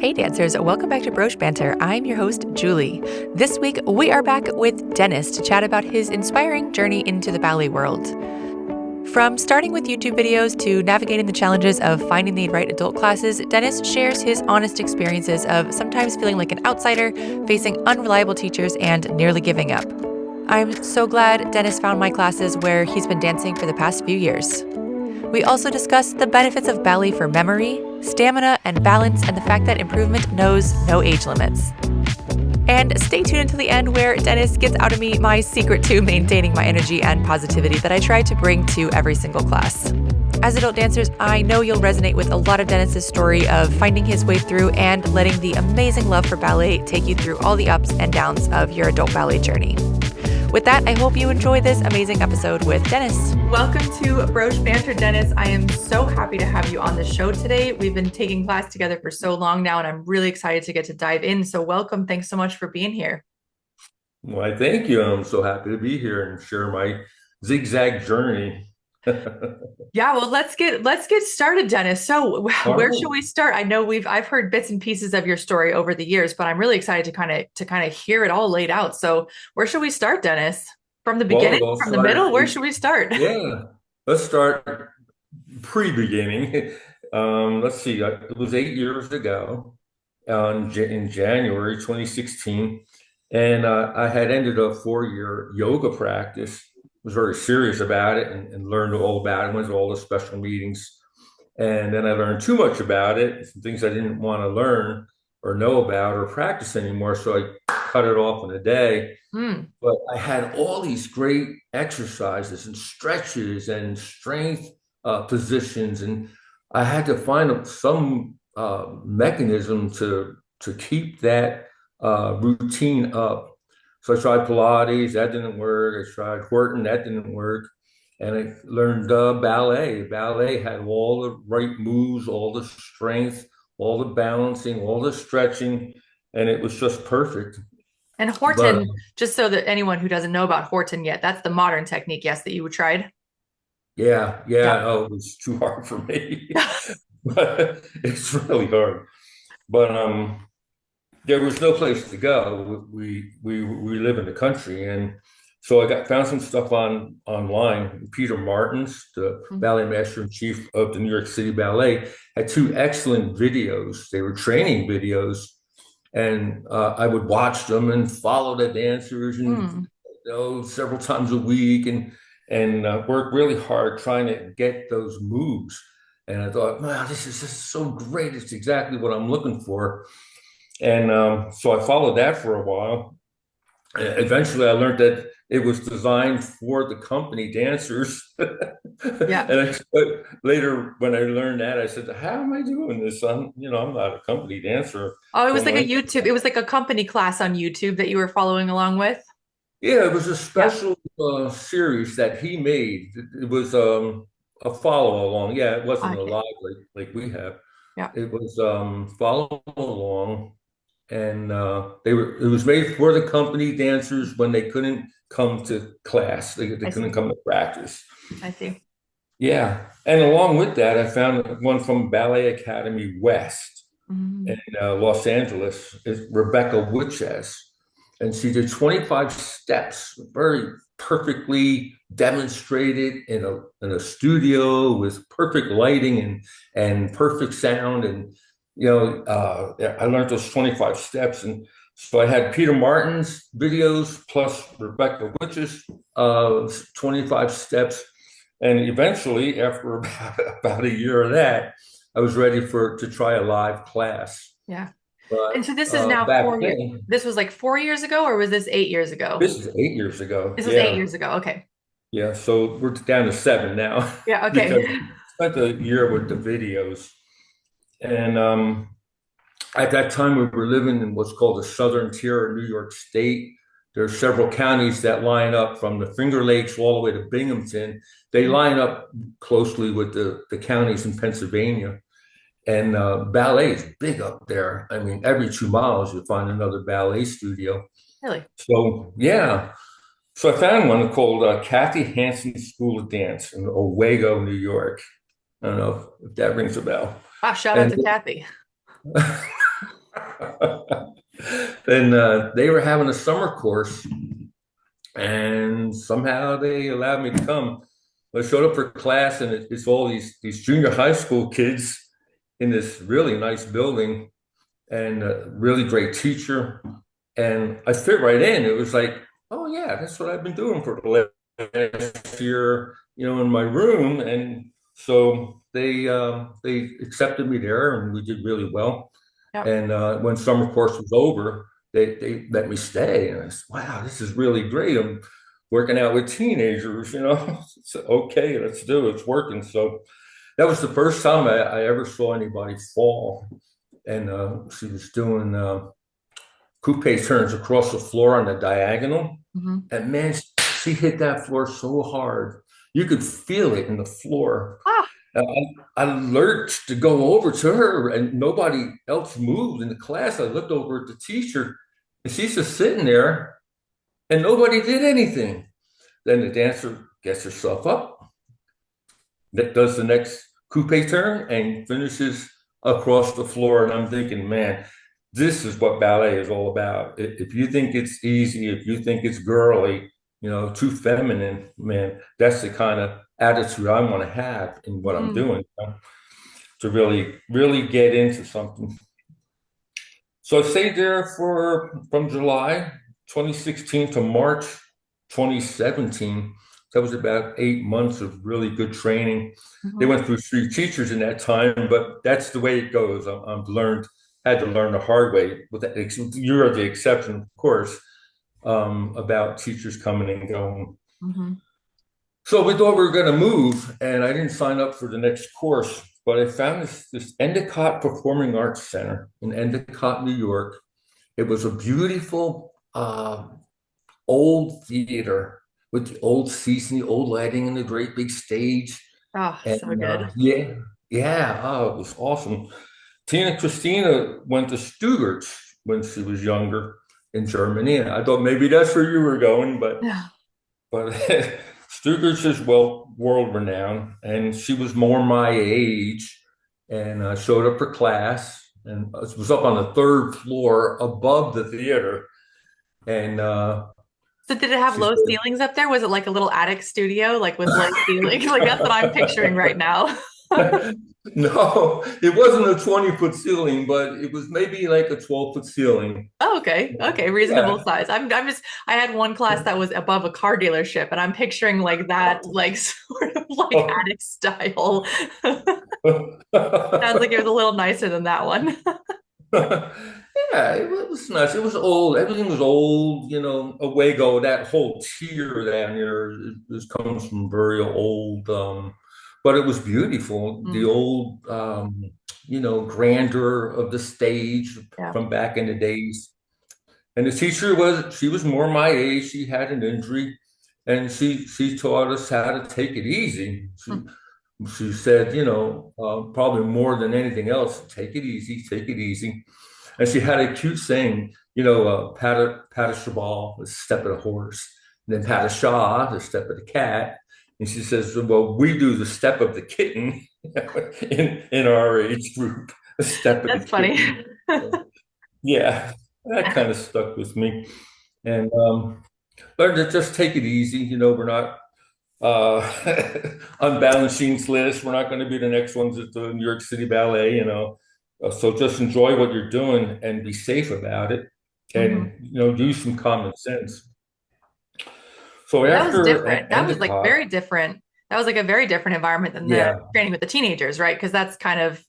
Hey dancers, welcome back to Broche Banter. I'm your host, Julie. This week, we are back with Dennis to chat about his inspiring journey into the ballet world. From starting with YouTube videos to navigating the challenges of finding the right adult classes, Dennis shares his honest experiences of sometimes feeling like an outsider, facing unreliable teachers, and nearly giving up. I'm so glad Dennis found my classes where he's been dancing for the past few years. We also discuss the benefits of ballet for memory, stamina, and balance, and the fact that improvement knows no age limits. And stay tuned until the end where Dennis gets out of me my secret to maintaining my energy and positivity that I try to bring to every single class. As adult dancers, I know you'll resonate with a lot of Dennis's story of finding his way through and letting the amazing love for ballet take you through all the ups and downs of your adult ballet journey. With that, I hope you enjoy this amazing episode with Dennis. Welcome to Broche Banter, Dennis. I am so happy to have you on the show today. We've been taking class together for so long now, and I'm really excited to get to dive in. So welcome. Thanks so much for being here. Well, thank you. I'm so happy to be here and share my zigzag journey. Yeah, well, let's get started, Dennis. So All where should right. we start? I know I've heard bits and pieces of your story over the years, but I'm really excited to kind of hear it all laid out. So where should we start, Dennis? From the Well, beginning, it all from the middle? started Where should we start? yeah, let's start pre-beginning. Let's see, it was 8 years ago in January 2016, and I had ended a 4-year yoga practice, was very serious about it and learned all about it, went to all the special meetings. And then I learned too much about it, some things I didn't want to learn or know about or practice anymore. So I cut it off in a day. Hmm. But I had all these great exercises and stretches and strength positions, and I had to find some mechanism to keep that routine up. So I tried Pilates, that didn't work. I tried Horton, that didn't work. And I learned ballet. Ballet had all the right moves, all the strength, all the balancing, all the stretching, and it was just perfect. And But Horton, just so that anyone who doesn't know about Horton yet, that's the modern technique, yes, that you tried. yeah, Yeah. yeah, oh, it was too hard for me. But it's really hard. But there was no place to go. We live in the country, and so I got found some stuff online. Peter Martins, the ballet master in chief of the New York City Ballet, had two excellent videos. They were training videos, and I would watch them and follow the dancers, and Hmm. several times a week, and work really hard trying to get those moves. And I thought, wow, this is just so great. It's exactly what I'm looking for. And so I followed that for a while. Eventually, I learned that it was designed for the company dancers. Yeah. But later, when I learned that, I said, "How am I doing this? I'm not a company dancer." Oh, it So was I'm like a like, YouTube, it was like a company class on YouTube that you were following along with. "Yeah, it was a Yeah. special series that he made. It was a follow along. Yeah, it wasn't a Okay. live like we have. Yeah. It was follow along, and it was made for the company dancers when they couldn't come to class, they I couldn't see. come to practice. I see. Yeah, and along with that, I found one from Ballet Academy West in Mhm. Los Angeles. Is Rebecca Witches, and she did 25 steps, very perfectly demonstrated in a studio with perfect lighting and perfect sound. And I learned those 25 steps, and so I had Peter Martin's videos plus Rebecca Witch's 25 steps. And eventually, after about a year of that, I was ready to try a live class. Yeah. And But so this is now back 4 years. then, This was like 4 years ago, or was this 8 years ago? this is 8 years ago. This was eight Yeah. years ago. Okay. Yeah. So we're down to seven now Yeah. Okay. because I spent a year with the videos. And at that time, we were living in what's called the southern tier of New York State. There are several counties that line up from the Finger Lakes all the way to Binghamton. They line up closely with the counties in Pennsylvania. And ballet is big up there. I mean, every 2 miles you find another ballet studio. Really? So yeah, so I found one called Kathy Hansen School of Dance in Owego, New York. I don't know if that rings a bell. Wow. Shout out And to Kathy. And they were having a summer course, and somehow they allowed me to come. I showed up for class, and it's all these junior high school kids in this really nice building, and a really great teacher. And I fit right in. It was like, oh yeah, that's what I've been doing for the last year, in my room. And so they accepted me there, and we did really well. Yep. And when summer course was over, they let me stay, and I said, wow, this is really great. I'm working out with teenagers. So, okay, let's do it. It's working. So that was the first time I ever saw anybody fall. And she was doing coupe turns across the floor on the diagonal. Mm-hmm. And man, she hit that floor so hard. You could feel it in the floor. Ah. I lurched to go over to her, and nobody else moved in the class. I looked over at the teacher, and she's just sitting there, and nobody did anything. Then the dancer gets herself up, that does the next coupe turn, and finishes across the floor. And I'm thinking, man, this is what ballet is all about. If you think it's easy, if you think it's girly, too feminine, man, that's the kind of attitude I want to have in what I'm doing, to really, really get into something. So I stayed there from July 2016 to March 2017. That was about 8 months of really good training. They went through 3 teachers in that time, but that's the way it goes. Had to learn the hard way. You're the exception, of course, about teachers coming and going. So we thought we were going to move, and I didn't sign up for the next course, but I found this Endicott Performing Arts Center in Endicott, New York. It was a beautiful old theater with the old seats and the old lighting and the great big stage. Oh, And so good. yeah, oh, it was awesome. Tina Christina went to Stuttgart's when she was younger in Germany. And I thought maybe that's where you were going, but Yeah. Stuttgart's is world renowned, and she was more my age, and I showed up for class, and it was up on the 3rd floor above the theater. And So did it have low ceilings up there? Was it like a little attic studio, like with low ceilings? Like that's what I'm picturing right now. No, it wasn't a 20-foot ceiling, but it was maybe like a 12-foot ceiling. Oh, okay. Okay. Reasonable Yeah. size. I had one class that was above a car dealership, and I'm picturing like that, like sort of like attic style. Sounds like it was a little nicer than that one. Yeah, it was nice. It was old. Everything was old, away go. That whole tier down here comes from very old, but it was beautiful. The old, grandeur of the stage Yeah. from back in the days. And the teacher she was more my age. She had an injury, and she taught us how to take it easy. She said, probably more than anything else, take it easy, take it easy. And she had a cute saying, pat a cheval, the step of the horse, and then pat a shaw, the step of the cat. And she says, well, we do the step of the kitten in our age group, the step of That's the funny. kitten. Yeah, that kind of stuck with me. And learned to just take it easy. We're not on Balanchine's list. We're not going to be the next ones at the New York City Ballet, So just enjoy what you're doing and be safe about it, and use some common sense. So That was after different. That was like Endicott, very different. That was like a very different environment than the yeah, training with the teenagers, right? Because that's kind of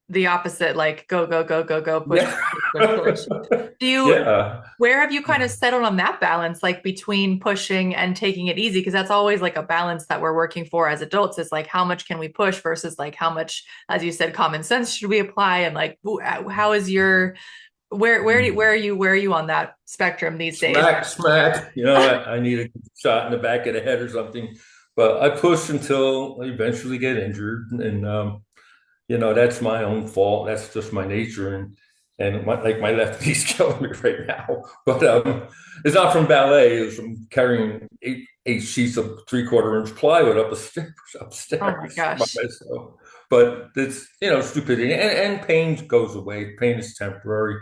the opposite, like go, go, go, go, go, push, yeah, push, push, push. yeah. Where have you kind of settled on that balance, like between pushing and taking it easy? Because that's always like a balance that we're working for as adults. Is like, how much can we push versus like how much, as you said, common sense should we apply? And like, how is your, where are you on that spectrum these days? Smack. I need a shot in the back of the head or something. But I push until I eventually get injured, and that's my own fault. That's just my nature, and my left knee's killing me right now. But it's not from ballet. It's from carrying eight sheets of 3/4 inch plywood upstairs Oh my by gosh. myself. but it's, stupidity, and pain goes away. Pain is temporary.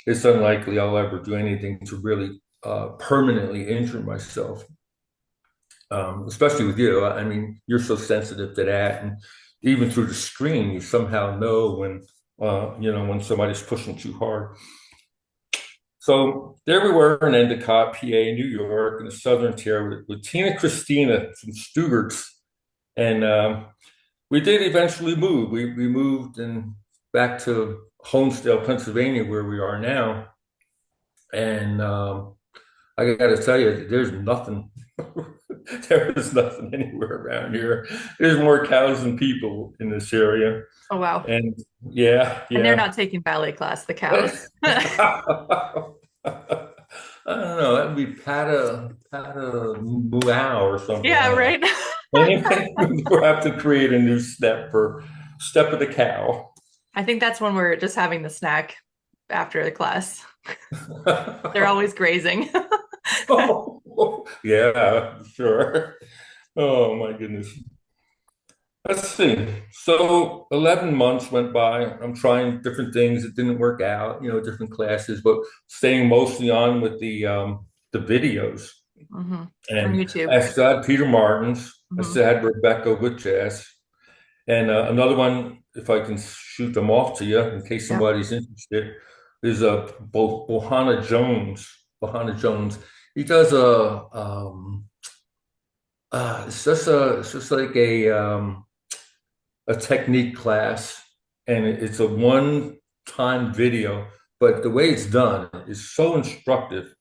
It's unlikely I'll ever do anything to really permanently injure myself, especially with you. I mean, you're so sensitive to that, and even through the screen, you somehow know when somebody's pushing too hard. So there we were in Endicott, PA, New York, in the Southern Tier with Tina Christina from Stugart's, and we did eventually move. We moved back to Homestead, Pennsylvania, where we are now, and I got to tell you, there's nothing. There is nothing anywhere around here. There's more cows than people in this area. Oh, wow. And yeah, And they're yeah. not taking ballet class, the cows. I don't know. That would be pata meow or something. Yeah, I don't right. know. We'll have to create a new step for step of the cow. I think that's when we're just having the snack after the class. They're always grazing. Oh, yeah, sure. Oh my goodness. Let's see. So 11 months went by. I'm trying different things. It didn't work out, different classes, but staying mostly on with the videos. Mm-hmm. On And YouTube. I still had Peter Martin's. I Mm-hmm. still had Rebecca Witchass. And another one, if I can shoot them off to you in case Yep. somebody's interested, is Bohana Jones. Bohana Jones. He does it's just like a technique class, and it's a one-time video, but the way it's done is so instructive.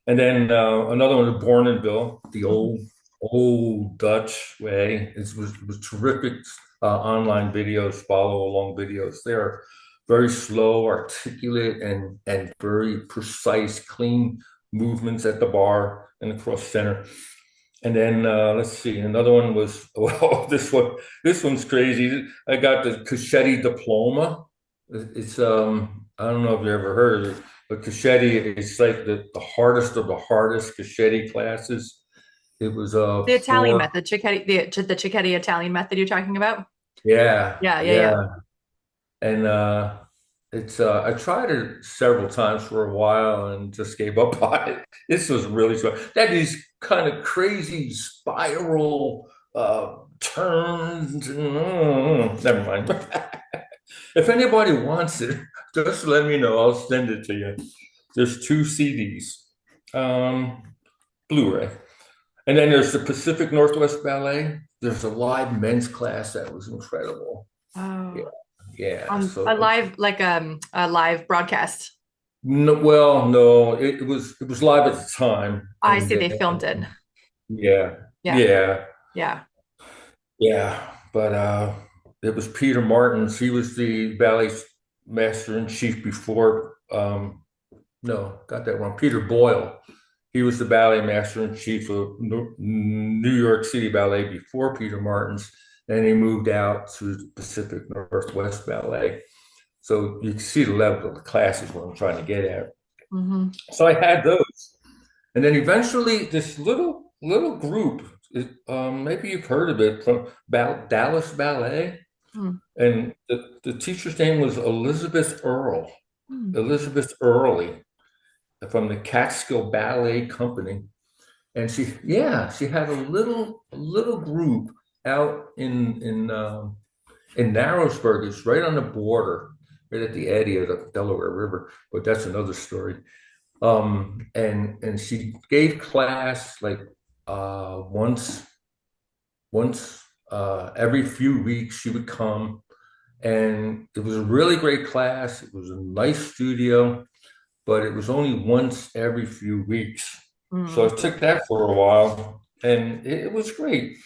And then another one, Born in Bill, the old Dutch way. It was terrific. Online videos, follow along videos. They're very slow, articulate, and very precise, clean movements at the bar and across center. And then let's see, another one was this one's crazy. I got the Cuscetti diploma. It's I don't know if you ever heard of it, but Cuscetti is like the hardest of the hardest Cuscetti classes. It was The Italian four. method, the Cicchetti Italian method you're talking about? Yeah, Yeah, yeah, yeah. yeah. And it's I tried it several times for a while and just gave up on it. This was really fun. That these kind of crazy spiral turns. Never mind. If anybody wants it, just let me know. I'll send it to you. There's two CDs, um, Blu-ray, and then there's the Pacific Northwest Ballet. There's a live men's class that was incredible. Yeah, Oh, yeah. So a live broadcast. no, well, no, it was live at the time, I and see they filmed it. yeah, Yeah, yeah, yeah. yeah. But it was Peter Martins. He was the ballet master in chief before. No, got that wrong. Peter Boyle. He was the ballet master in chief of New York City Ballet before Peter Martins. Then he moved out to the Pacific Northwest Ballet. So you can see the level of the classes what I'm trying to get at. Mm-hmm. So I had those. And then eventually this little group, maybe you've heard of it, from Dallas Ballet. Mm-hmm. And the teacher's name was Elizabeth Earle, Mm-hmm. Elizabeth Early from the Catskill Ballet Company. And she had a little group out in Narrowsburg. It's right on the border, right at the eddy of the Delaware River. But that's another story. And she gave class like once every few weeks she would come, and it was a really great class. It was a nice studio, but it was only once every few weeks. So I Mm-hmm. took that for a while, and it was great.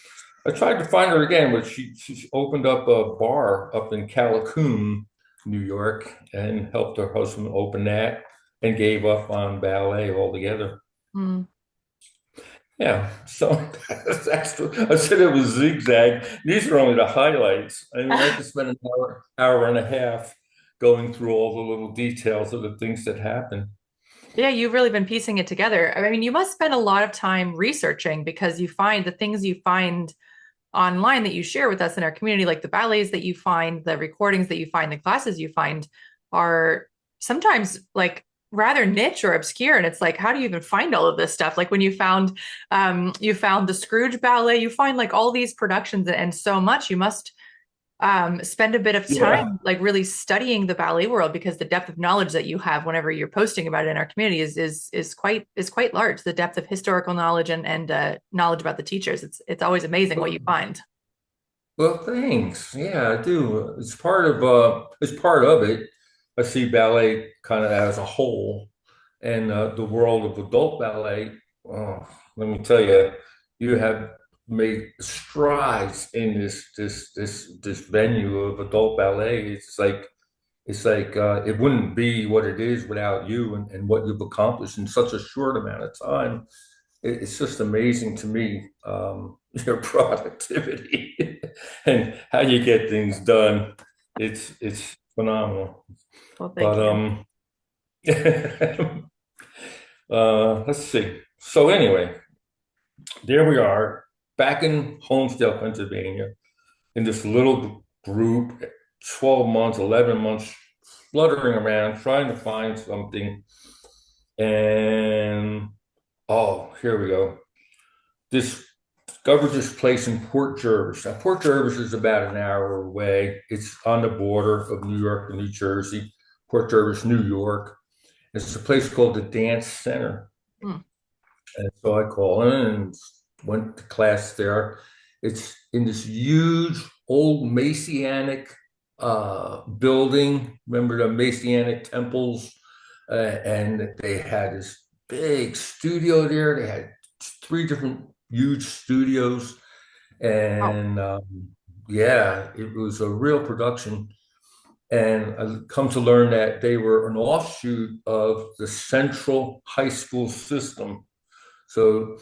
I tried to find her again, but she opened up a bar up in Callicoon, New York, and helped her husband open that, and gave up on ballet altogether. Mm-hmm. Yeah, so I said it was zigzag. These are only the highlights. I mean, I could spend an hour and a half going through all the little details of the things that happen. Yeah, you've really been piecing it together. I mean, you must spend a lot of time researching because you find the things you find online that you share with us in our community, like the ballets that you find, the recordings that you find, the classes you find are sometimes like rather niche or obscure. And it's like, how do you even find all of this stuff? Like when you found the Scrooge ballet, you find like all these productions and so much. You must spend a bit of Yeah. time like really studying the ballet world, because the depth of knowledge that you have whenever you're posting about it in our community is quite large. The depth of historical knowledge and knowledge about the teachers. It's always amazing what you find. Well, thanks. Yeah, I do. It's part of it. I see ballet kind of as a whole, and the world of adult ballet. Oh, let me tell you, you have made strides in this venue of adult ballet. It's like it wouldn't be what it is without you and what you've accomplished in such a short amount of time. It's just amazing to me, your productivity and how you get things done. It's phenomenal. Well, thank But you. let's see. So anyway, there we are back in Homestead, Pennsylvania, in this little group, 12 months, 11 months, fluttering around, trying to find something. And oh, here we go. Discovered this place in Port Jervis. Now, Port Jervis is about an hour away. It's on the border of New York and New Jersey. Port Jervis, New York. It's a place called the Dance Center. Hmm. And so I called in and went to class there. It's in this huge old Messianic building. Remember the Messianic temples? And they had this big studio there. They had three different huge studios. Oh. And yeah, it was a real production. And I come to learn that they were an offshoot of the central high school system. So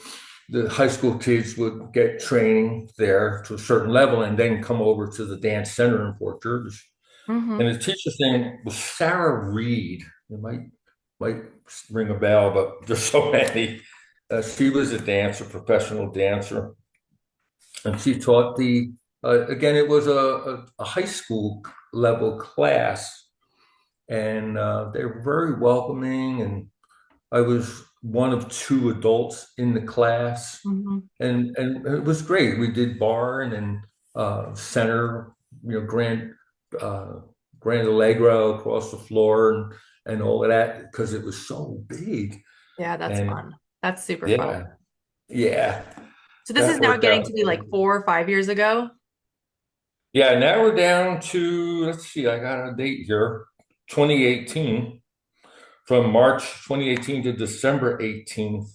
the high school kids would get training there to a certain level and then come over to the dance center in Fort Jervis. Hmm. And the teacher's name was Sarah Reed. It might ring a bell, but there's so many. She was a dancer, professional dancer, and she taught again, it was a high school level class, and they were very welcoming. And I was one of two adults in the class, Hmm. and it was great. We did bar and then center, grand uh, grand allegro across the floor and all of that because it was so big. Yeah, that's And fun. That's super fun. yeah, yeah, So this is that now worked getting out. to be like 4 or 5 years ago. Yeah, now we're down to, let's see, I got a date here, 2018, from March 2018 to December 18th.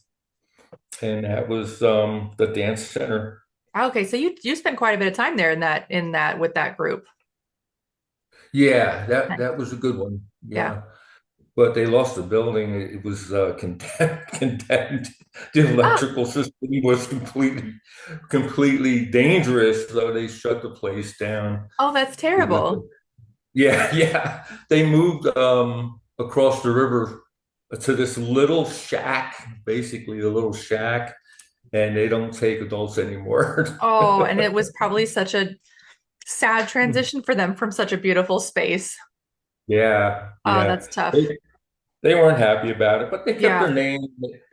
And that was the dance center. Okay, so you spent quite a bit of time there in that with that group. Yeah, that Nice. that was a good one. Yeah. Yeah. But they lost the building. It was condemned. Condemned. The Oh, electrical system was completely dangerous, so they shut the place down. oh, that's It was, terrible. yeah, yeah. They moved across the river to this little shack, basically a little shack, and they don't take adults anymore. Oh, and it was probably such a sad transition for them from such a beautiful space. Yeah, Oh, yeah. that's tough. They weren't happy about it, but they kept their Yeah, name.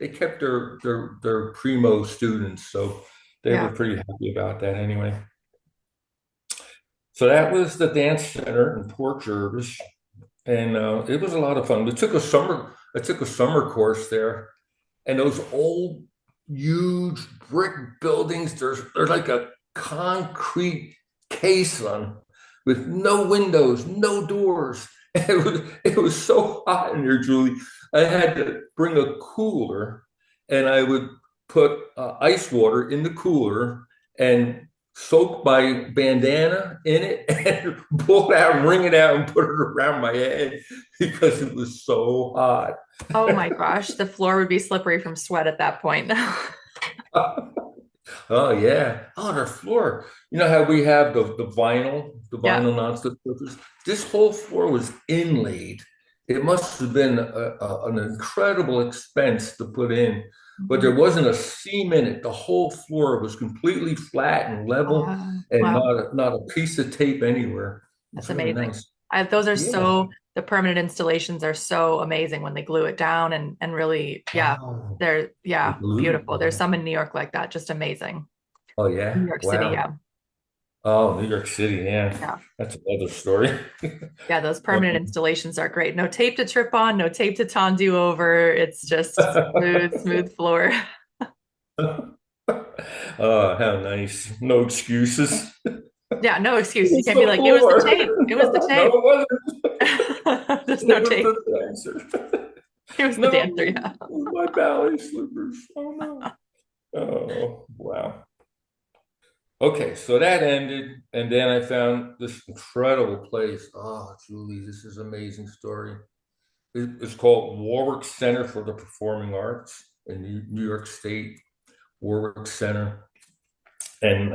They kept their primo students, so they were yeah. pretty happy about that anyway. So that was the dance center in Port Jervis, and it was a lot of fun. I took a summer course there, and those old, huge brick buildings. They're like a concrete caisson with no windows, no doors. It was so hot in there, Julie. I had to bring a cooler, and I would put ice water in the cooler and soak my bandana in it and pull it out, wring it out, and put it around my head because it was so hot. Oh my gosh, the floor would be slippery from sweat at that point. Oh yeah. Oh, their floor. You know how we have the Yeah. vinyl nonstick surface? This whole floor was inlaid. It must have been an incredible expense to put in. but there wasn't a seam in it. The whole floor was completely flat and level, and Wow. not a piece of tape anywhere. It That's was really amazing. nice. Those are Yeah. the permanent installations are so amazing when they glue it down and really, yeah, Oh, they're, the yeah, glue. beautiful. There's some in New York like that, just amazing. Oh New yeah. York City, Wow. yeah. Oh, New York City. Yeah, Yeah. that's another story. Yeah, those permanent installations are great. No tape to trip on, no tape to tendu over. It's just smooth, smooth floor. Oh, how nice. No excuses. Yeah, no It excuses. You was can't be the like, it was the floor. tape. It was the No, tape. it wasn't. There's no It was tape. the dancer. It was the No, dancer, yeah. my ballet slippers. Oh no. Oh, wow. Okay, so that ended, and then I found this incredible place. Oh, Julie, this is an amazing story. It's called Warwick Center for the Performing Arts in New York State, Warwick Center. And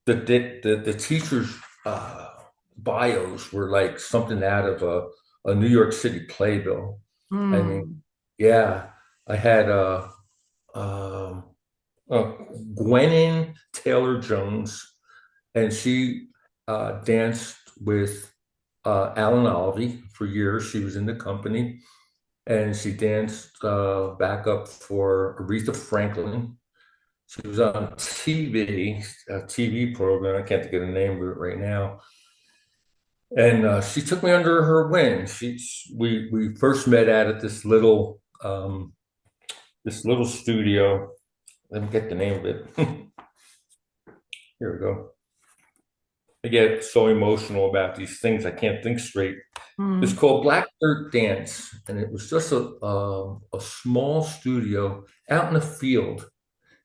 the teachers' bios were like something out of a New York City playbill. I mean, Mm, yeah, I had um, uh, Gwennon Taylor Jones, and she danced with Alan Alvey for years. She was in the company, and she danced backup for Aretha Franklin. She was on TV, a TV program. I can't think of the name of it right now. And she took me under her wing. We first met at this little studio. Let me get the name of it. Here we go. I get so emotional about these things. I can't think straight. It's mm, called Black Dirt Dance, and it was just a small studio out in the field,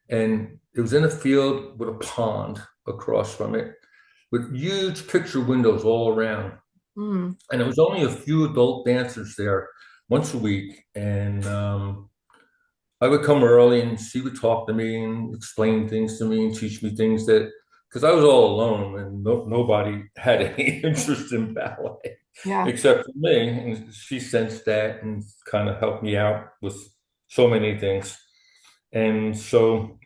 and it was in a field with a pond across from it, with huge picture windows all around. mm. And there was only a few adult dancers there once a week, and I would come early and she would talk to me and explain things to me and teach me things that, because I was all alone and nobody had any interest in ballet Yeah. except for me. And she sensed that and kind of helped me out with so many things. And so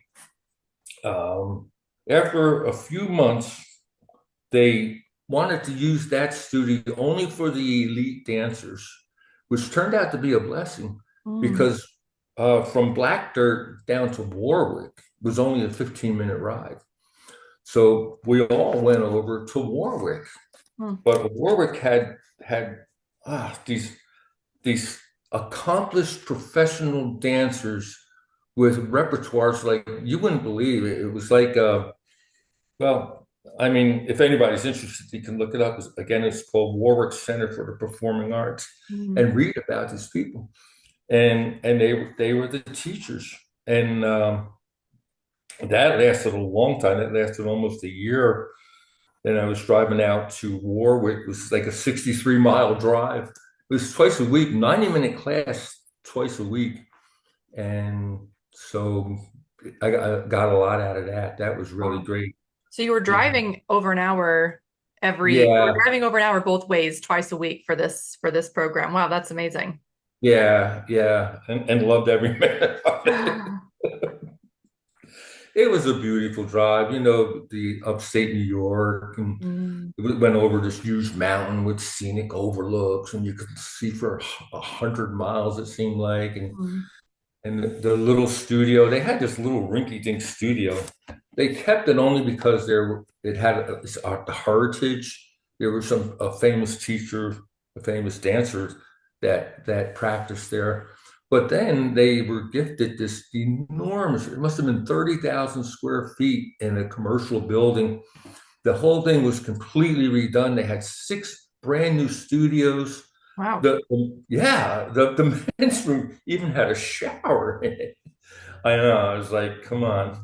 after a few months, they wanted to use that studio only for the elite dancers, which turned out to be a blessing Mm, because from Black Dirt down to Warwick was only a 15-minute ride. So we all went over to Warwick, mm, but Warwick had these accomplished professional dancers with repertoires like you wouldn't believe it. It was like well, I mean, if anybody's interested, you can look it up. Again, it's called Warwick Center for the Performing Arts, mm. and read about these people. And they were the teachers, and that lasted a long time. That lasted almost a year. Then I was driving out to Warwick. It was like a 63-mile drive. It was twice a week, 90-minute class twice a week, and so I got a lot out of that. That was really Wow. great. So you were Yeah. driving over an hour you were Yeah, driving over an hour both ways twice a week for this program. Wow, that's amazing. yeah, and loved every minute of it. It was a beautiful drive, the upstate New York, and Mm, we went over this huge mountain with scenic overlooks, and you could see for 100 miles, it seemed like, mm, and the little studio, they had this little rinky-dink studio. They kept it only because it had the heritage. There was a famous teacher, a famous dancer that practiced there. But then they were gifted this enormous, it must have been 30,000 square feet in a commercial building. The whole thing was completely redone. They had six brand new studios. wow. The men's room even had a shower in it. I know. I was like, come on.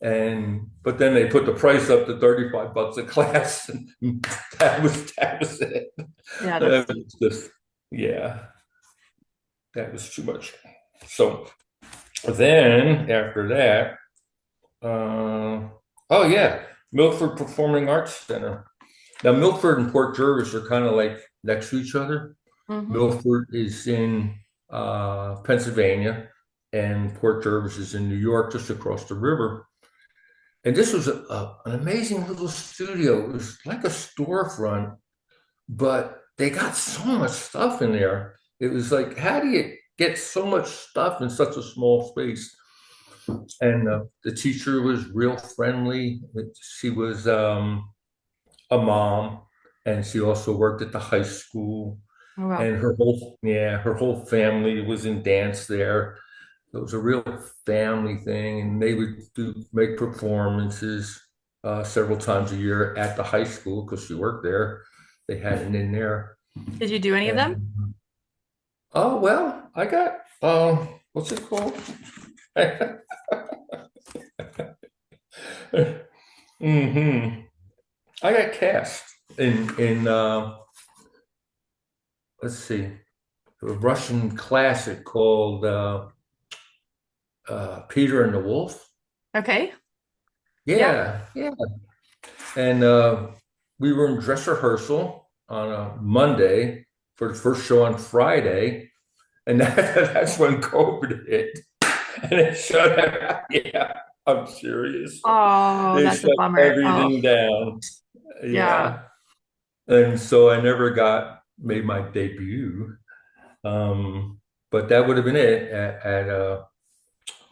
But then they put the price up to $35 a class, and that was it. Yeah, That that's was just, yeah, that was too much. So then after that, oh yeah, Milford Performing Arts Center. Now Milford and Port Jervis are kind of like next to each other. hmm Milford is in Pennsylvania, and Port Jervis is in New York, just across the river. And this was an amazing little studio. It was like a storefront, but they got so much stuff in there. It was like, how do you get so much stuff in such a small space? And the teacher was real friendly. She was a mom, and she also worked at the high school. Oh, wow. And her whole family was in dance there. It was a real family thing, and they would make performances several times a year at the high school because she worked there. They had it in there. Did you do any of them? And oh well, I got what's it called? hmm I got cast in let's see, a Russian classic called Peter and the Wolf. Okay. Yeah. Yeah. And we were in dress rehearsal on a Monday for the first show on Friday, and that's when COVID hit, and it shut. Yeah, I'm serious. Oh, They that's a shut bummer. Oh, everything down. yeah. Yeah, and so I never made my debut. But that would have been it at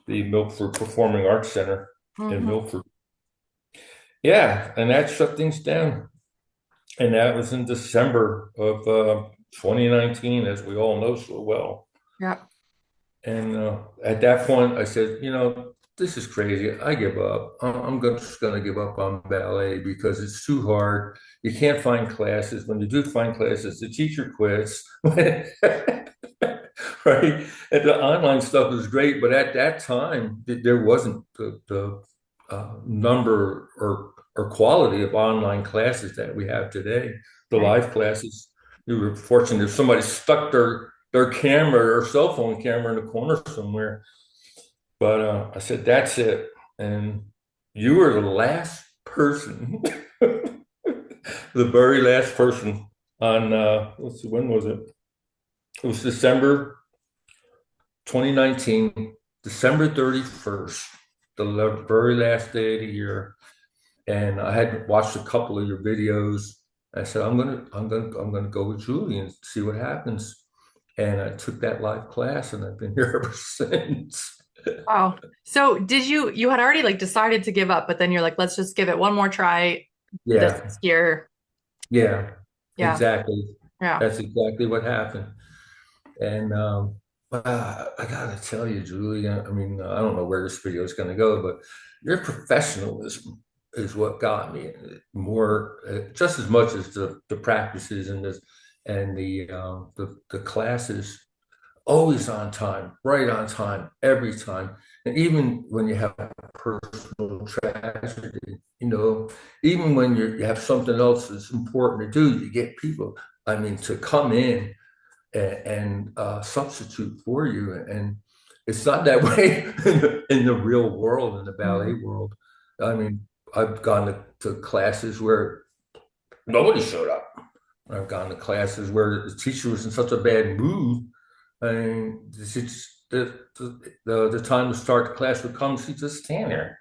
the Milford Performing Arts Center in Hmm. Milford. Yeah, and that shut things down. And that was in December of 2019, as we all know so well. Yeah. And at that point, I said, this is crazy. I give up. Just going to give up on ballet because it's too hard. You can't find classes. When you do find classes, the teacher quits. Right? And the online stuff is great, but at that time, there wasn't the number or quality of online classes that we have today. The Right. live classes, we were fortunate if somebody stuck their camera or cell phone camera in the corner somewhere. But I said, that's it. And you were the last person, the very last person on, let's see, when was it? It was December 2019, December 31st, the very last day of the year. And I had watched a couple of your videos. I said, I'm gonna go with Julie and see what happens. And I took that live class, and I've been here ever since. Wow. So you had already like decided to give up, but then you're like, let's just give it one more try Yeah, this year. yeah, Yeah. exactly. Yeah. That's exactly what happened. And I gotta tell you, Julie, I mean, I don't know where this video is gonna go, but your professionalism is what got me more, just as much as the practices and the classes. Always on time, right on time, every time. And even when you have a personal tragedy, even when you have something else that's important to do, you get people, I mean, to come in and substitute for you. And it's not that way in the real world, in the ballet Mm. world. I mean, I've gone to classes where nobody showed up. I've gone to classes where the teacher was in such a bad mood. I mean, the time to start the class would come, she'd just stand there.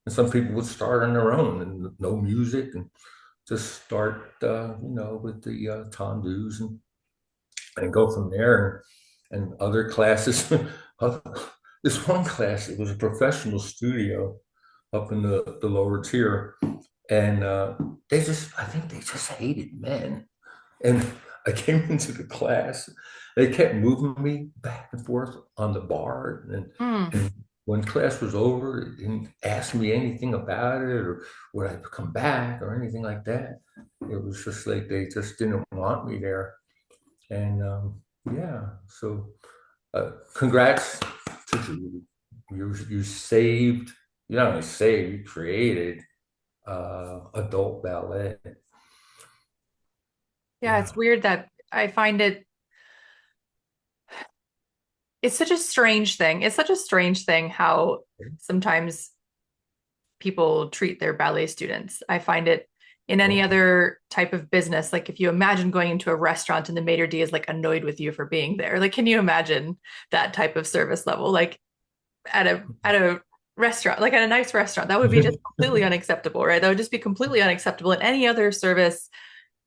And some people would start on their own and no music and just start, with the tendus and go from there. And other classes, this one class, it was a professional studio up in the lower tier. And I think they just hated men. And I came into the class. They kept moving me back and forth on the bar. Mm. And when class was over, they didn't ask me anything about it or would I come back or anything like that. It was just like they just didn't want me there. And yeah, so congrats to you. You saved, you not only saved, you created adult ballet. Yeah, it's Yeah. weird that I find it's such a strange thing. It's such a strange thing how sometimes people treat their ballet students. I find it in any Oh, other type of business, like if you imagine going into a restaurant and the maitre d' is like annoyed with you for being there, like can you imagine that type of service level? Like at a restaurant, like at a nice restaurant. That would be just completely unacceptable, right? That would just be completely unacceptable in any other service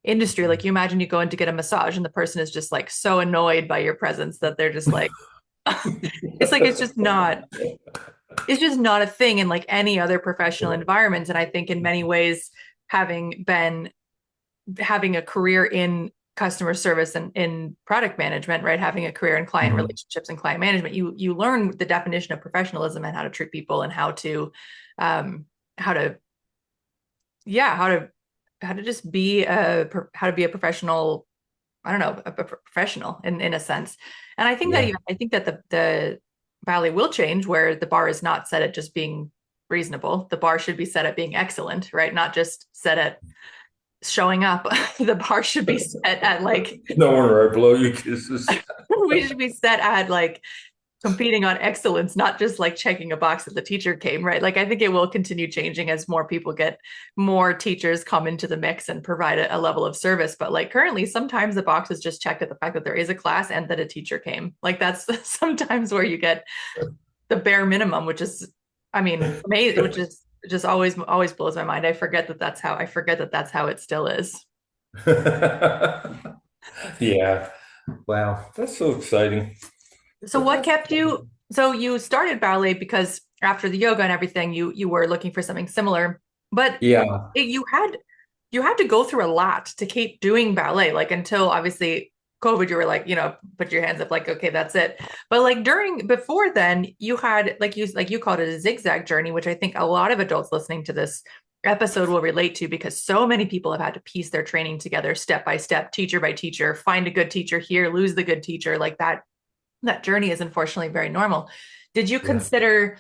industry. Like you imagine you go in to get a massage and the person is just like so annoyed by your presence that they're just like it's like it's just not a thing in like any other professional environment. And I think in many ways, having a career in customer service and in product management, right? Having a career in client Mhm. relationships and client management, you learn the definition of professionalism and how to treat people and um how to yeah, how to just be how to be a professional, I don't know, a professional in a sense. And I think that Yeah. I think that the ballet will change where the bar is not set at just being reasonable. The bar should be set at being excellent, right? Not just set at showing up. The bar should be set at like No wonder I blow you kisses. we should be set at like competing on excellence, not just like checking a box that the teacher came, right? Like I think it will continue changing as more teachers come into the mix and provide a level of service. But like currently, sometimes the box is just checked at the fact that there is a class and that a teacher came. Like that's sometimes where you get the bare minimum, which is, I mean, amazing, which is just always blows my mind. I forget that that's how it still is. Yeah. Wow. That's so exciting. So But what that's kept you? So you started ballet because after the yoga and everything, you were looking for something similar, but yeah. you had to go through a lot to keep doing ballet, like until obviously COVID, you were like, put your hands up, like, okay, that's it. But like before then, you had like you called it a zigzag journey, which I think a lot of adults listening to this episode will relate to because so many people have had to piece their training together step by step, teacher by teacher, find a good teacher here, lose the good teacher, like that journey is unfortunately very normal. Did you Yeah. consider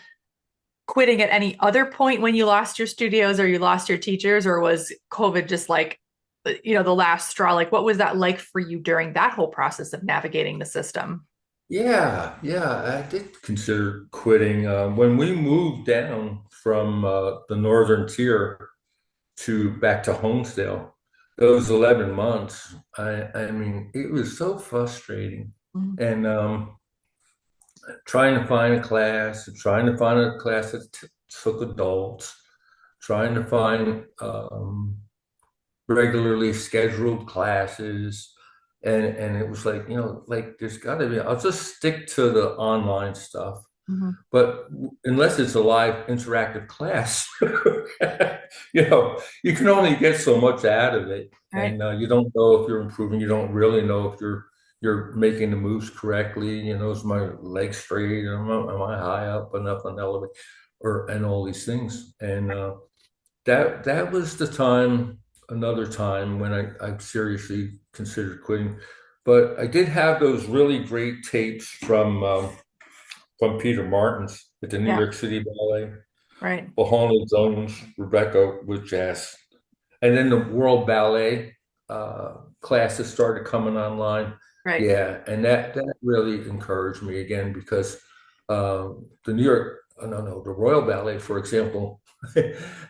quitting at any other point when you lost your studios or you lost your teachers, or was COVID just like, the last straw? Like, what was that like for you during that whole process of navigating the system? Yeah. Yeah. I did consider quitting. When we moved down from the northern tier to back to Homestead, those 11 months, I mean, it was so frustrating. Mhm. And trying to find a class that took adults, trying to find regularly scheduled classes. And it was like, like there's got to be, I'll just stick to the online stuff. Mhm. But unless it's a live interactive class, you can only get so much out of it, Right. and you don't know if you're improving. You don't really know if you're making the moves correctly. Is my leg straight? Am I high up enough on the elevator, and all these things. And that was the time, another time when I seriously considered quitting. But I did have those really great tapes from Peter Martin's at the New Yeah. York City Ballet, Right. Bahana Jones, Rebecca with jazz. And then the World Ballet classes started coming online. Right. Yeah, and that really encouraged me again because the New York, no, the Royal Ballet, for example,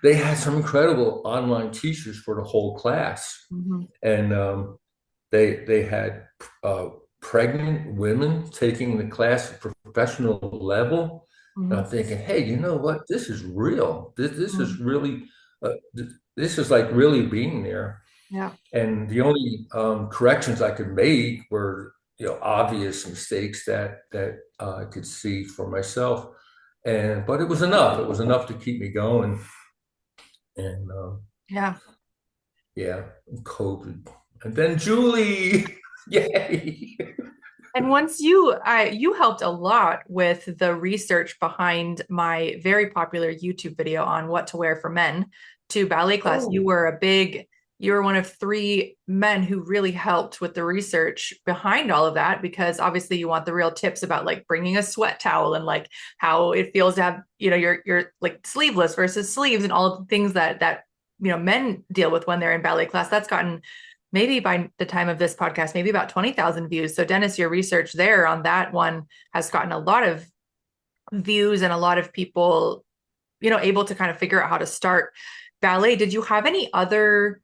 they had some incredible online teachers for the whole class, Mhm. and they had pregnant women taking the class at professional level. And I'm Mhm. thinking, hey, you know what? This is real. This is Mhm. really, this is like really being there. Yeah. And the only corrections I could make were, obvious mistakes that I could see for myself. But it was enough. It was enough to keep me going. And Yeah. yeah, COVID. And then Julie, yay. And you helped a lot with the research behind my very popular YouTube video on what to wear for men to ballet class. Oh, You were one of three men who really helped with the research behind all of that, because obviously you want the real tips about like bringing a sweat towel and like how it feels to have, your like sleeveless versus sleeves and all of the things that men deal with when they're in ballet class. That's gotten maybe by the time of this podcast, maybe about 20,000 views. So, Dennis, your research there on that one has gotten a lot of views and a lot of people, able to kind of figure out how to start ballet. Did you have any other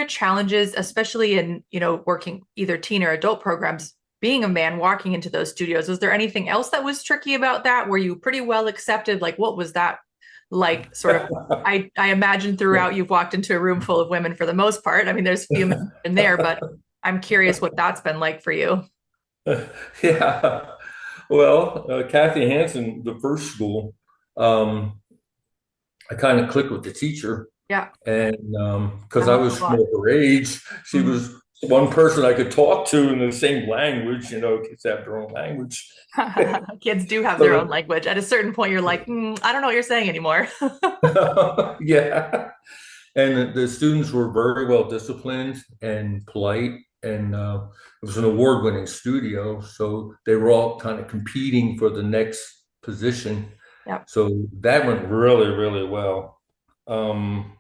challenges, especially in, working either teen or adult programs being a man walking into those studios, was there anything else that was tricky about that? Were you pretty well accepted? Like, what was that like? Sort of, I imagine throughout you've walked into a room full of women for the most part. I mean, there's a few men in there, but I'm curious what that's been like for you. Yeah. Well, Kathy Hansen, the first school, um, I kind of clicked with the teacher, Yeah, and that because I helps a was lot. more her age, she Mhm. was one person I could talk to in the same language. Kids have their own language. Kids do have their own So, language. At a certain point, you're like, I don't know what you're saying anymore. yeah. And the students were very well disciplined and polite, and it was an award-winning studio, so they were all kind of competing for the next position. Yep. So that went really, really well. Um,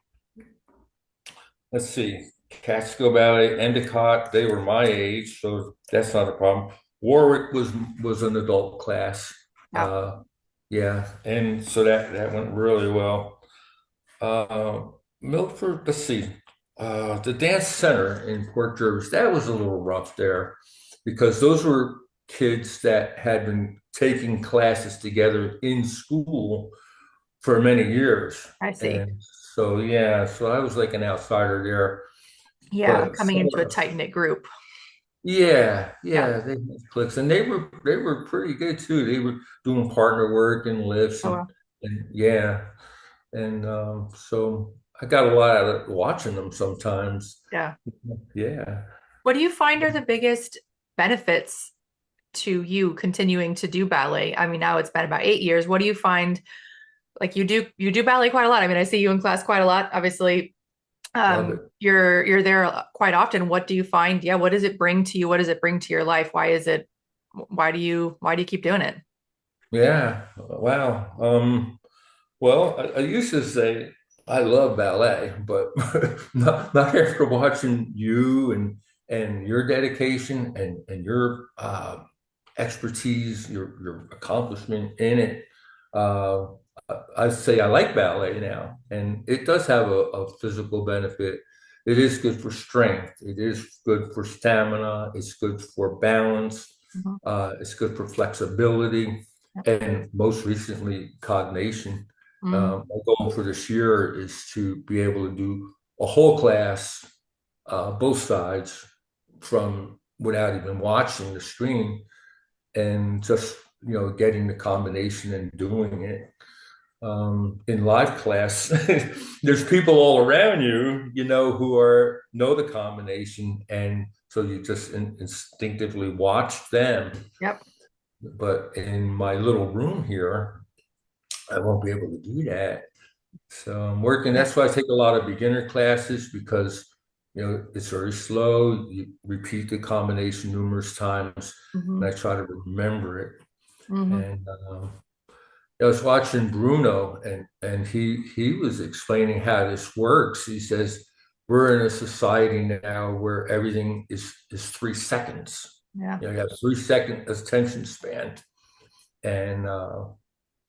let's see, Catskill Ballet, Endicott, they were my age, so that's not a problem. Warwick was an adult class. Yep. Yeah, and so that went really well. Uh, Milford, let's see. The dance center in Port Jervis, that was a little rough there because those were kids that had been taking classes together in school for many years. I see. And so, yeah, so I was like an outsider there. Yeah, But coming into a tight knit group. yeah, Yeah. yeah, they had clicks, and they were pretty good too. They were doing partner work and lifts, Oh, and well. and yeah, and so I got a lot out of watching them sometimes. Yeah. Yeah. What do you find are the biggest benefits to you continuing to do ballet? I mean, now it's been about 8 years. What do you find? Like you do ballet quite a lot. I mean, I see you in class quite a lot. Obviously, Love it. you're there quite often. What do you find? Yeah, what does it bring to you? What does it bring to your life? Why do you keep doing it? Yeah. Wow. Well, I used to say I love ballet, but not after watching you and your dedication and your expertise, your accomplishment in it. Uh, I say I like ballet now, and it does have a physical benefit. It is good for strength. It is good for stamina. It's good for balance. Mhm. It's good for flexibility, and most recently, coordination. Mhm. My goal for this year is to be able to do a whole class, both sides, from without even watching the screen, and just getting the combination and doing it in live class. There's people all around you, who know the combination, and so you just instinctively watch them. Yep. But in my little room here, I won't be able to do that. So I'm working. Yeah. That's why I take a lot of beginner classes because it's very slow. You repeat the combination numerous times, and Hmm. I try to remember it. Hmm. And I was watching Bruno, and he was explaining how this works. He says we're in a society now where everything is 3 seconds. Yeah. You have 3 second attention span, and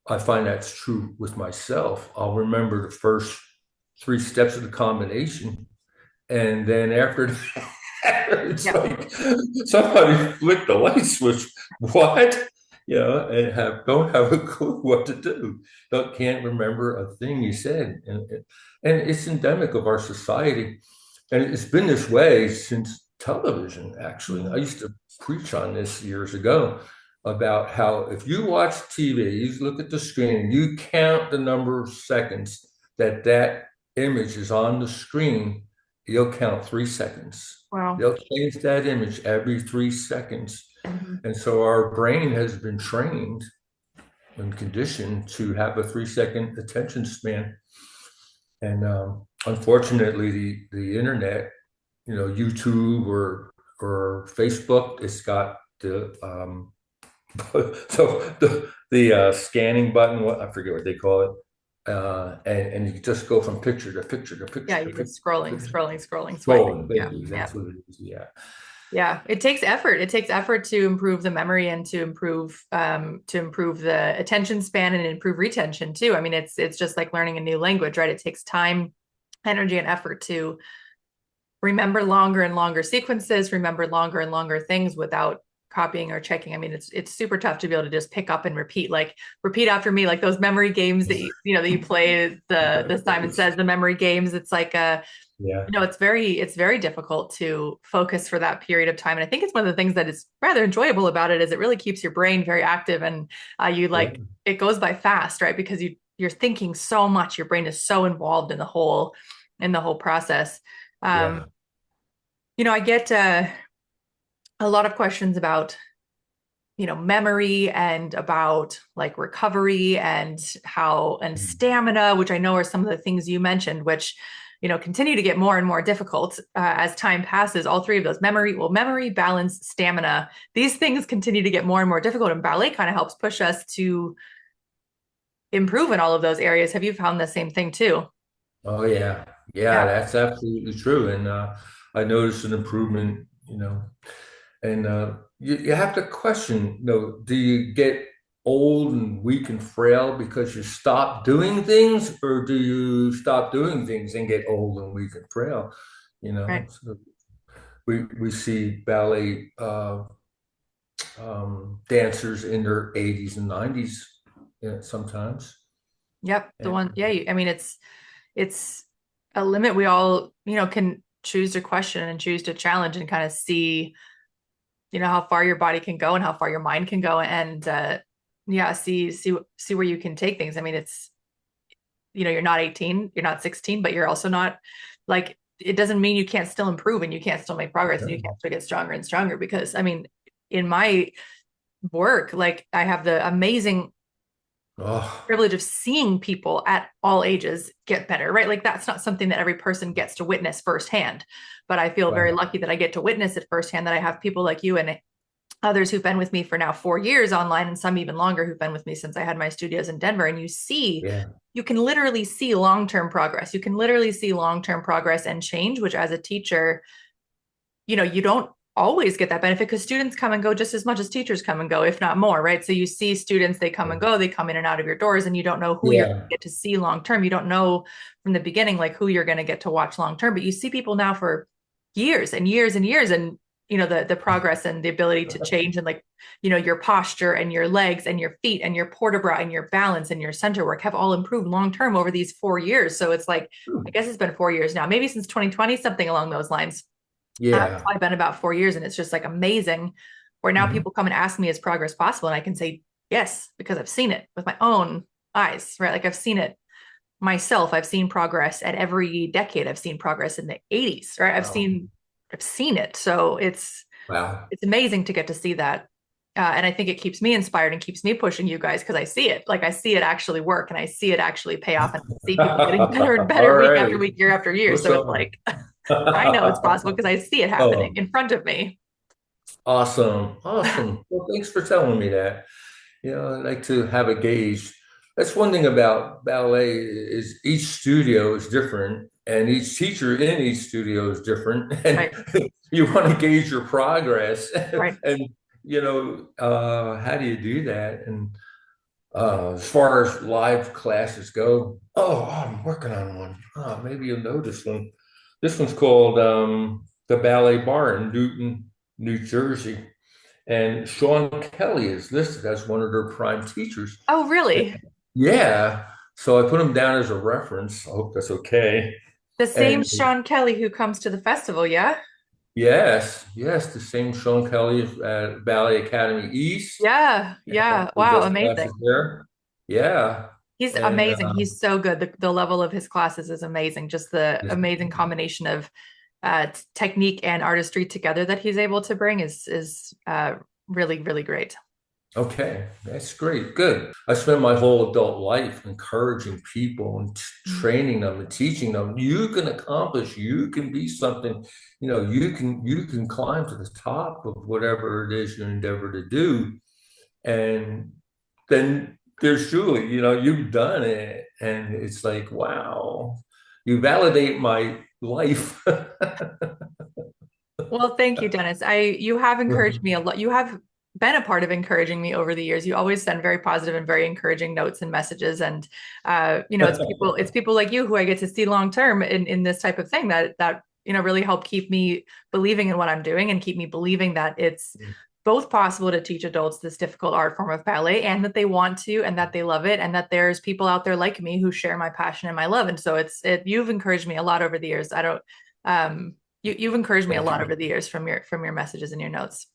I find that's true with myself. I'll remember the first 3 steps of the combination, and then after that, it's Yeah. like somebody flicked the light switch. What? And don't have a clue what to do. Can't remember a thing you said, and it's endemic of our society, and it's been this way since television. Actually, I Mhm. used to preach on this years ago about how if you watch TV, you look at the screen, you count the number of seconds that image is on the screen, you'll count 3 seconds. Wow. They'll change that image every 3 seconds. Hmm. And so our brain has been trained and conditioned to have a 3 second attention span. And unfortunately, the internet, YouTube or Facebook, it's got the so the scanning button, I forget what they call it, and you just go from picture to picture to Yeah, picture to you're picture. just scrolling, swiping. Scrolling, Yeah. thank you. Yeah. That's what it is. Yeah. Yeah, it takes effort. It takes effort to improve the memory and to improve the attention span and improve retention too. I mean, it's just like learning a new language, right? It takes time, energy, and effort to remember longer and longer sequences, remember longer and longer things without copying or checking. I mean, it's super tough to be able to just pick up and repeat after me, like those memory games that that you play, the Simon Says, the memory games. It's like Yeah. it's very difficult to focus for that period of time. And I think it's one of the things that is rather enjoyable about it is it really keeps your brain very active, and you Yeah. like it goes by fast, right? Because you're thinking so much, your brain is so involved in the whole process. Yeah. I get a lot of questions about memory and about like recovery and stamina, which I know are some of the things you mentioned, which continue to get more and more difficult as time passes. All three of those memory, balance, stamina, these things continue to get more and more difficult, and ballet kind of helps push us to improve in all of those areas. Have you found the same thing too? Oh yeah. Yeah, Yeah, that's absolutely true. And I noticed an improvement, and you have to question, do you get old and weak and frail because you stop doing things, or do you stop doing things and get old and weak and frail? right. So we see ballet dancers in their 80s and 90s, sometimes. Yep. The And one, yeah, I mean, it's a limit we all, can choose to question and choose to challenge and kind of see, how far your body can go and how far your mind can go. And yeah, see where you can take things. I mean, it's, you're not 18, you're not 16, but you're also not like, it doesn't mean you can't still improve and you can't still make progress and you can't still get stronger and stronger. Because I mean, in my work, like I have the amazing oh, privilege of seeing people at all ages get better, right? Like that's not something that every person gets to witness firsthand, but I feel very right. lucky that I get to witness it firsthand, that I have people like you and others who've been with me for now 4 years online, and some even longer who've been with me since I had my studios in Denver. And Yeah. you can literally see long-term progress. You can literally see long-term progress and change, which as a teacher, you don't always get that benefit because students come and go just as much as teachers come and go, if not more, right? So you see students, they come and go, they come in and out of your doors, and you don't know who you're going to Yeah. get to see long term. You don't know from the beginning, like who you're going to get to watch long term, but you see people now for years and years and years. And the progress and the ability to change, and like your posture and your legs and your feet and your port de bras and your balance and your center work have all improved long term over these 4 years. So it's like, I guess it's been 4 years now, maybe since 2020, something along those lines. It's Yeah. probably been about 4 years, and it's just like amazing. Where now Mhm. people come and ask me, is progress possible? And I can say yes, because I've seen it with my own eyes, right? Like I've seen it myself. I've seen progress at every decade. I've seen progress in the 80s, right? Wow. I've seen it. So Wow. it's amazing to get to see that. And I think it keeps me inspired and keeps me pushing you guys, because I see it. Like I see it actually work, and I see it actually pay off, and I see people getting better and All better week right. after week, year after year. What's So it's up? like I know it's possible because I see it happening Oh, in front of me. awesome. Awesome. Well, thanks for telling me that. I like to have a gauge. That's one thing about ballet is each studio is different, and each teacher in each studio is different, and Right. you want to gauge your progress. Right. And how do you do that? And as far as live classes go, I'm working on one. Maybe you'll know this one. This one's called the Ballet Bar in Newton, New Jersey. And Sean Kelly is listed as one of their prime teachers. Oh, And really? yeah, so I put him down as a reference. I hope that's okay. The same And Sean Kelly who comes to the festival, yeah? yes, yes, the same Sean Kelly at Ballet Academy East. Yeah, And yeah. he Wow, does classes amazing. there. Yeah. He's And amazing. He's so good. The level of his classes is amazing. Just the this, amazing combination of technique and artistry together that he's able to bring is really, really great. okay, that's great. Good. I spent my whole adult life encouraging people and training them and teaching them. You can accomplish, you can be something, you can climb to the top of whatever it is you endeavor to do. And then there's Julie, you've done it. And it's like, wow, you validate my life. Well, thank you, Dennis. You have encouraged me a lot. You have been a part of encouraging me over the years. You always send very positive and very encouraging notes and messages. And it's people like you who I get to see long term in this type of thing that really help keep me believing in what I'm doing and keep me believing that it's both possible to teach adults this difficult art form of ballet, and that they want to, and that they love it, and that there's people out there like me who share my passion and my love. And so you've encouraged me a lot over the years. I don't you've encouraged me a Thank lot you. over the years from your messages and your notes.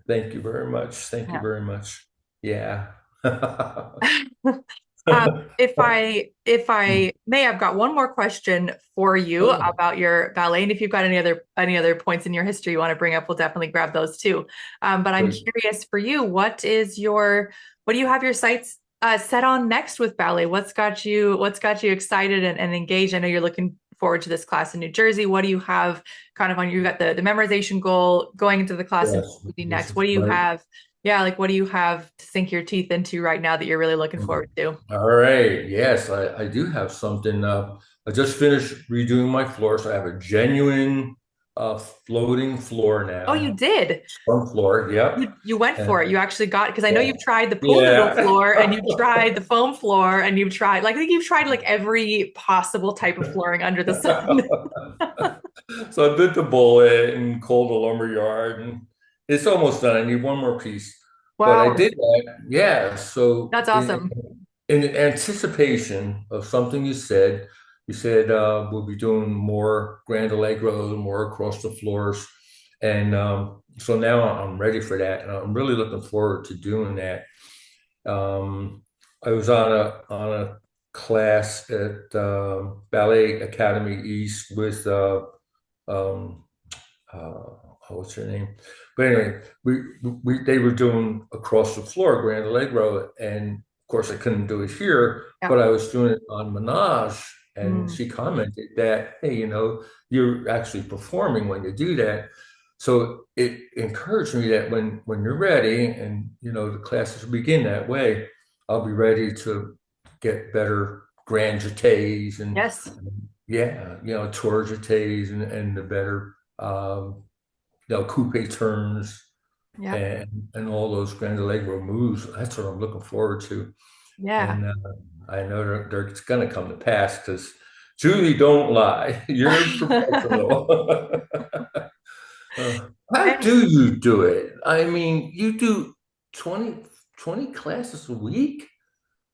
Thank you very much. Thank you Yeah. very much. Yeah. If I may, I've got one more question for you Oh, about your ballet, and if you've got any other points in your history you want to bring up, we'll definitely grab those too. But I'm good. curious for you, what do you have your sights set on next with ballet? What's got you excited and engaged? I know you're looking forward to this class in New Jersey. What do you have kind of on? You got the memorization goal going into the class in Yes, New Jersey this next. is What do you right. have? Yeah, like what do you have to sink your teeth into right now that you're really looking forward to? All right. Yes, I do have something. I just finished redoing my floor, so I have a genuine floating floor Oh, you now. did. Sponge floor. Yep. You went for And it. You actually got, because I know yeah. you've tried the pool noodle Yeah. floor and you've tried the foam floor and you've tried, like, I think you've tried like every possible type of flooring under the sun. So I did the bullet and cold the lumber yard, and it's almost done. I need one more piece, but I Wow, did that. Yeah. So that's awesome. in anticipation of something you said we'll be doing more Grand Allegro, more across the floors, and so now I'm ready for that, and I'm really looking forward to doing that. I was on a class at Ballet Academy East with um, what's her name? But anyway, we they were doing across the floor Grand Allegro, and of course I couldn't do it here, Yeah. but I was doing it on Menage, and Mm. she commented that, hey, you're actually performing when you do that. So it encouraged me that when you're ready, and the classes begin that way, I'll be ready to get better grand jetés and Yes. yeah, tour jetés and the better coupe turns Yeah. and all those Grand Allegro moves. That's what I'm looking forward to, Yeah. and I know it's going to come to pass because Julie, don't lie. You're a professional. How And do you do it? I mean, you do 20 classes a week?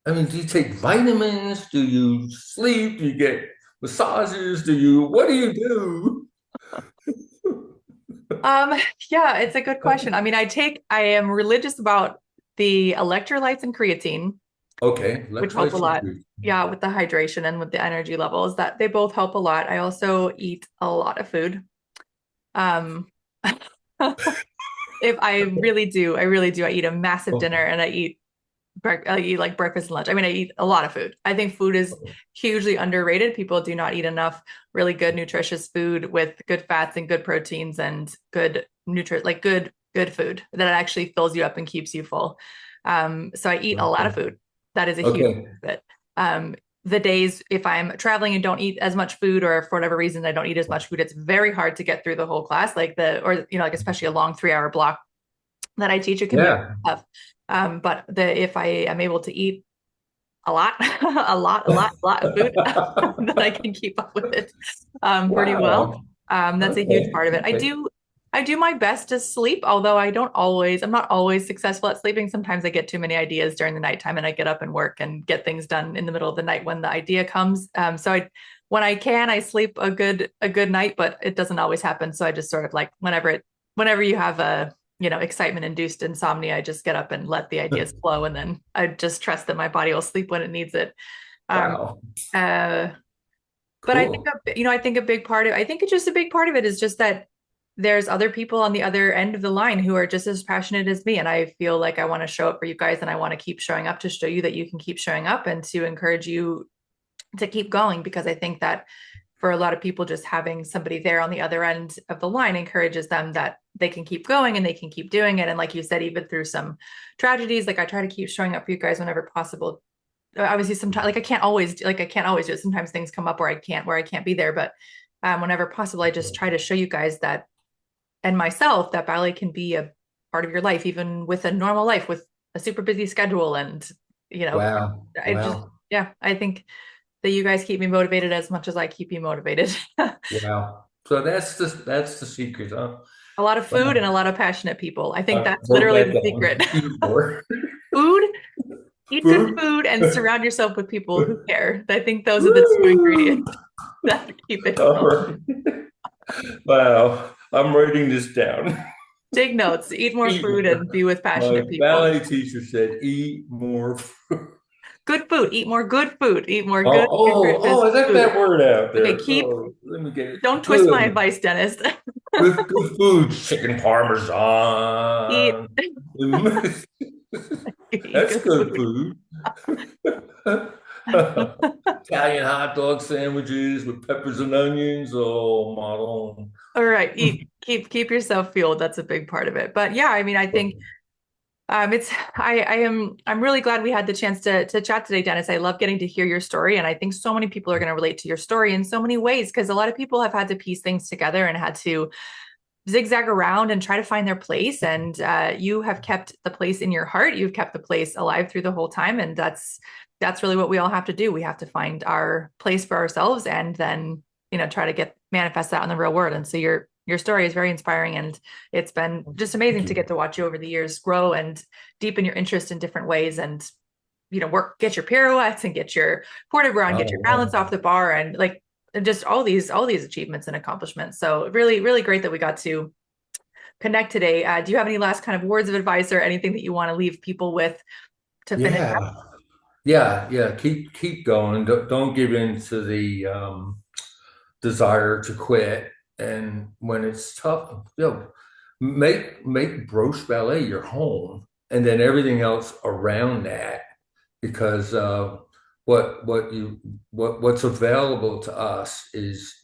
I mean, do you take vitamins? Do you sleep? Do you get massages? What do you do? um, yeah, it's a good question. I mean, I am religious about the electrolytes and creatine, Okay, which help a electrolytes and lot. food. Yeah, with the hydration and with the energy levels, that they both help a lot. I also eat a lot of food. Um, if I really do. I eat a massive dinner Okay. and I eat like breakfast and lunch. I mean, I eat a lot of food. I think food is hugely underrated. People do not eat enough really good, nutritious food with good fats and good proteins and good food that actually fills you up and keeps you full. So I eat a lot of Okay. food. That is a huge Okay. bit. The days if I'm traveling and don't eat as much food, or for whatever reason I don't eat as much food, it's very hard to get through the whole class, like especially a long 3 hour block that I teach. It can be Yeah. tough. But if I am able to eat a lot, a lot of food, then I can keep up with it pretty well. Wow. That's a huge Okay. part of it. Okay. I do my best to sleep, although I'm not always successful at sleeping. Sometimes I get too many ideas during the nighttime and I get up and work and get things done in the middle of the night when the idea comes. When I can, I sleep a good night, but it doesn't always happen. So I just sort of like whenever you have a excitement induced insomnia, I just get up and let the ideas flow, and then I just trust that my body will sleep when it needs it. Um, Wow. uh, but Cool. I think it's just a big part of it is just that there's other people on the other end of the line who are just as passionate as me. And I feel like I want to show up for you guys, and I want to keep showing up to show you that you can keep showing up and to encourage you to keep going, because I think that for a lot of people, just having somebody there on the other end of the line encourages them that they can keep going and they can keep doing it. And like you said, even through some tragedies, like I try to keep showing up for you guys whenever possible. Obviously, sometimes I can't always do it. Sometimes things come up where I can't be there. But whenever possible, I just try to show you guys that, and myself, that ballet can be a part of your life, even with a normal life, with a super busy schedule. And you know, Wow. I just Wow. yeah, I think that you guys keep me motivated as much as I keep you motivated. Wow. So that's the secret, huh? A lot of food and a lot of passionate people. I think I that's wrote literally that the down. secret. Eat more. Food, eat good Food. food, and surround yourself with people who care. I think those are the two ingredients that keep it All going. right. Wow. I'm writing this down. Take notes, eat more Eat food, more. and be with My passionate people. ballet teacher said, eat more food. Good food, eat more good food, eat more good, I nutritious got food. that word out Okay, there. Oh, let me get it. don't twist my Good. advice, Dennis. Good food. Chicken Eat, parmesan. eat That's good good food. food. Italian hot dog sandwiches with peppers and onions. Oh, model. All right, keep yourself fueled. That's a big part of it. But yeah, I mean, I think I'm really glad we had the chance to chat today, Dennis. I love getting to hear your story, and I think so many people are going to relate to your story in so many ways because a lot of people have had to piece things together and had to zigzag around and try to find their place. And you have kept the place in your heart. You've kept the place alive through the whole time, and that's really what we all have to do. We have to find our place for ourselves, and then try to manifest that in the real world. And so your story is very inspiring, and it's been just amazing to get to watch you over the years grow and deepen your interest in different ways, and get your pirouettes and get your port de bras, get your balance off the bar, and like just all these achievements and accomplishments. So really, really great that we got to connect today. Do you have any last kind of words of advice or anything that you want to leave people with to finish up? Yeah. Keep going. Don't give in to the desire to quit. And when it's tough, make Broche Ballet your home, and then everything else around that, because what's available to us is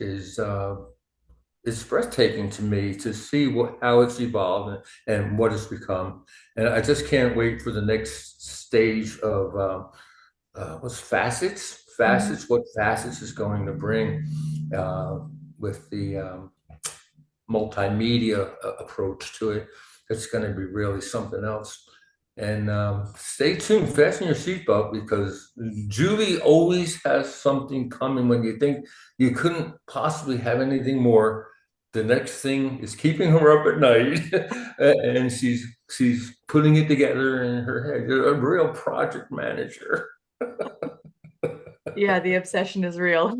breathtaking to me to see how it's evolved and what it's become. And I just can't wait for the next stage of what's facets, what facets is going to bring with the multimedia approach to it. It's going to be really something else. And stay tuned, fasten your seatbelt, because Julie always has something coming when you think you couldn't possibly have anything more. The next thing is keeping her up at night, and she's putting it together in her head. You're a real project manager. Yeah, the obsession is real.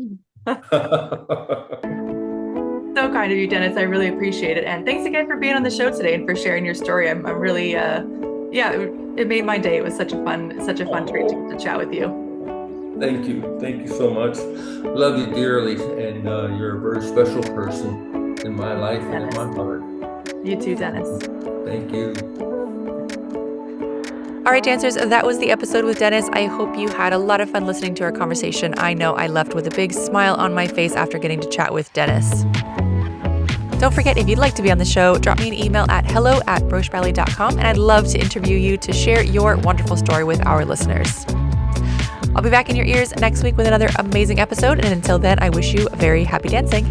So kind of you, Dennis. I really appreciate it. And thanks again for being on the show today and for sharing your story. I'm really, it made my day. It was such a fun treat to chat with you. Thank you so much. Love you dearly, and you're a very special person in my life and in my heart. You too, Dennis. Thank you. All right, dancers, that was the episode with Dennis. I hope you had a lot of fun listening to our conversation. I know I left with a big smile on my face after getting to chat with Dennis. Don't forget, if you'd like to be on the show, drop me an email at hello@brocheballet.com, and I'd love to interview you to share your wonderful story with our listeners. I'll be back in your ears next week with another amazing episode, and until then, I wish you very happy dancing.